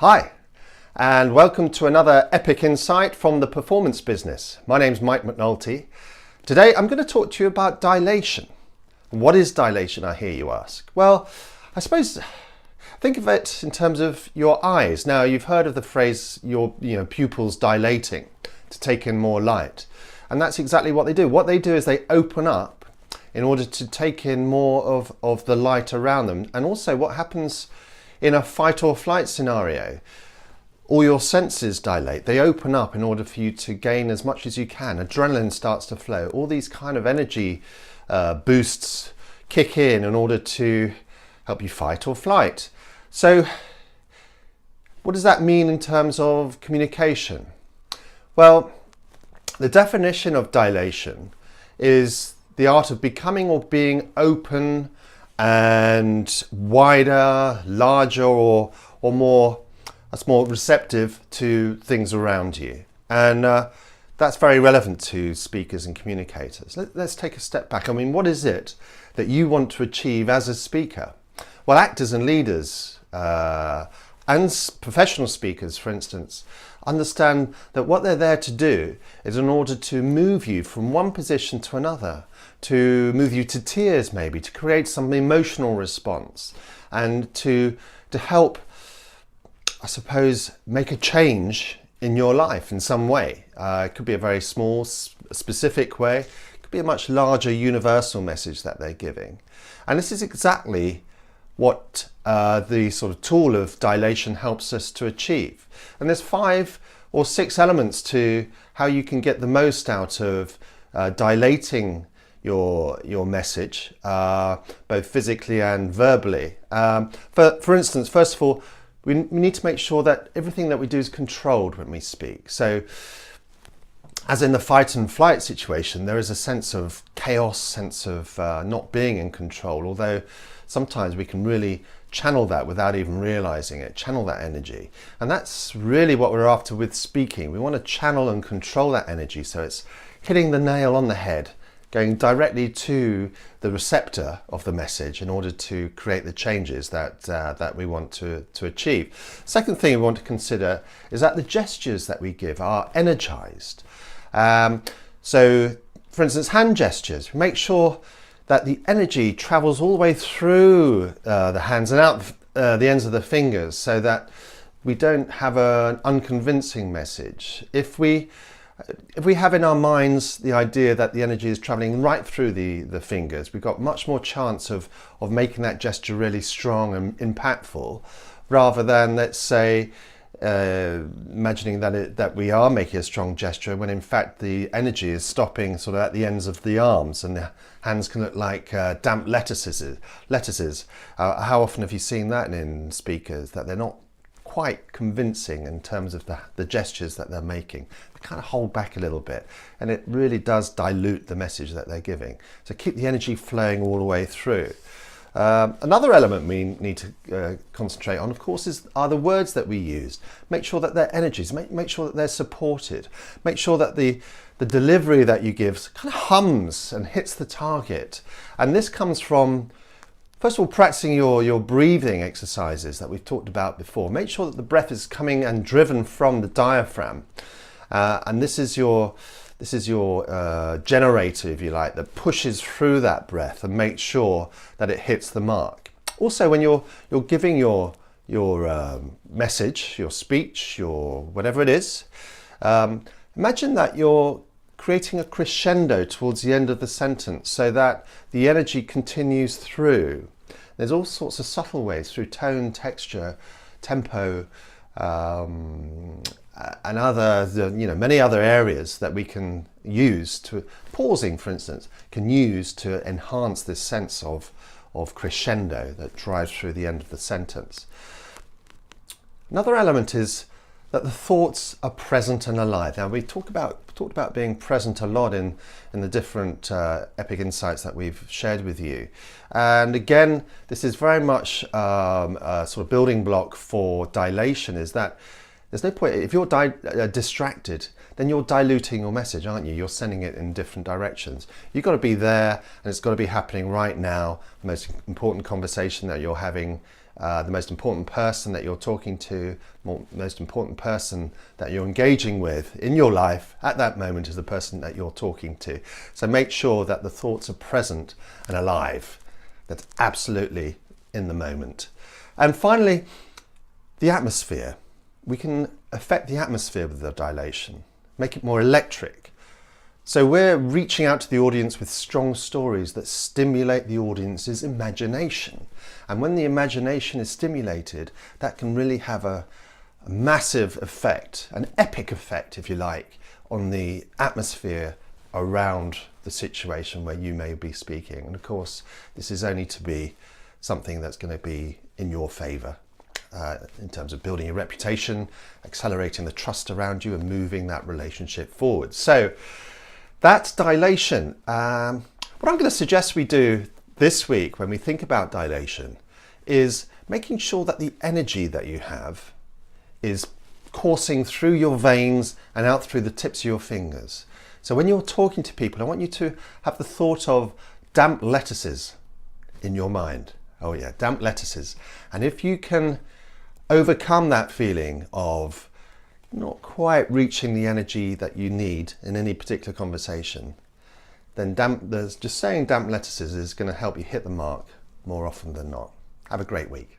Hi, and welcome to another EPiC Insight from the performance business. My name's Mike McNulty. Today I'm going to talk to you about dilation. What is dilation, I hear you ask? Well, I suppose think of it in terms of your eyes. Now, you've heard of the phrase your pupils dilating to take in more light. And that's exactly what they do. What they do is they open up in order to take in more of the light around them. And also what happens in a fight or flight scenario, all your senses dilate. They open up in order for you to gain as much as you can. Adrenaline starts to flow. All these kind of energy boosts kick in order to help you fight or flight. So what does that mean in terms of communication? Well, the definition of dilation is the art of becoming or being open and wider, larger, or more receptive to things around you. And that's very relevant to speakers and communicators. Let's take a step back. I mean, what is it that you want to achieve as a speaker? Well, actors and leaders and professional speakers, for instance, understand that what they're there to do is in order to move you from one position to another, to move you to tears maybe, to create some emotional response, and to help, I suppose, make a change in your life in some way. It could be a very small, specific way. It could be a much larger, universal message that they're giving. And this is exactly what the sort of tool of dilation helps us to achieve. And there's 5 or 6 elements to how you can get the most out of dilating your message, both physically and verbally. For instance, first of all, we need to make sure that everything that we do is controlled when we speak. So, as in the fight and flight situation, there is a sense of chaos, sense of not being in control, although sometimes we can really channel that without even realizing it, channel that energy. And that's really what we're after with speaking. We want to channel and control that energy so it's hitting the nail on the head, going directly to the receptor of the message in order to create the changes that we want to achieve. Second thing we want to consider is that the gestures that we give are energized. So, for instance, hand gestures. Make sure that the energy travels all the way through the hands and out the ends of the fingers so that we don't have an unconvincing message. If we have in our minds the idea that the energy is traveling right through the fingers, we've got much more chance of making that gesture really strong and impactful, rather than, let's say, imagining that we are making a strong gesture when in fact the energy is stopping sort of at the ends of the arms and the hands can look like damp lettuces. How often have you seen that in speakers, that they're not quite convincing in terms of the gestures that they're making? They kind of hold back a little bit, and it really does dilute the message that they're giving. So keep the energy flowing all the way through. Another element we need to concentrate on, of course, are the words that we use. Make sure that they're energies, make sure that they're supported, make sure that the delivery that you give kind of hums and hits the target. And this comes from, first of all, practicing your breathing exercises that we've talked about before. Make sure that the breath is coming and driven from the diaphragm. And this is your generator, if you like, that pushes through that breath and makes sure that it hits the mark. Also, when you're giving your message, your speech, your whatever it is, imagine that you're creating a crescendo towards the end of the sentence so that the energy continues through. There's all sorts of subtle ways through tone, texture, tempo, and other, many other areas that we can use to, pausing for instance, can use to enhance this sense of crescendo that drives through the end of the sentence. Another element is that the thoughts are present and alive. Now, we talked about being present a lot in the different EPiC insights that we've shared with you. And again, this is very much a sort of building block for dilation, is that there's no point, if you're distracted, then you're diluting your message, aren't you? You're sending it in different directions. You've got to be there, and it's got to be happening right now. The most important conversation that you're having the most important person that you're talking to, most important person that you're engaging with in your life at that moment is the person that you're talking to. So make sure that the thoughts are present and alive. That's absolutely in the moment. And finally, the atmosphere. We can affect the atmosphere with the dilation, make it more electric. So we're reaching out to the audience with strong stories that stimulate the audience's imagination. And when the imagination is stimulated, that can really have a massive effect, an epic effect, if you like, on the atmosphere around the situation where you may be speaking. And of course, this is only to be something that's going to be in your favour in terms of building your reputation, accelerating the trust around you and moving that relationship forward. So that's dilation. What I'm going to suggest we do this week when we think about dilation is making sure that the energy that you have is coursing through your veins and out through the tips of your fingers. So when you're talking to people, I want you to have the thought of damp lettuces in your mind. Oh yeah, damp lettuces. And if you can overcome that feeling of not quite reaching the energy that you need in any particular conversation, then just saying damp lettuces is going to help you hit the mark more often than not. Have a great week.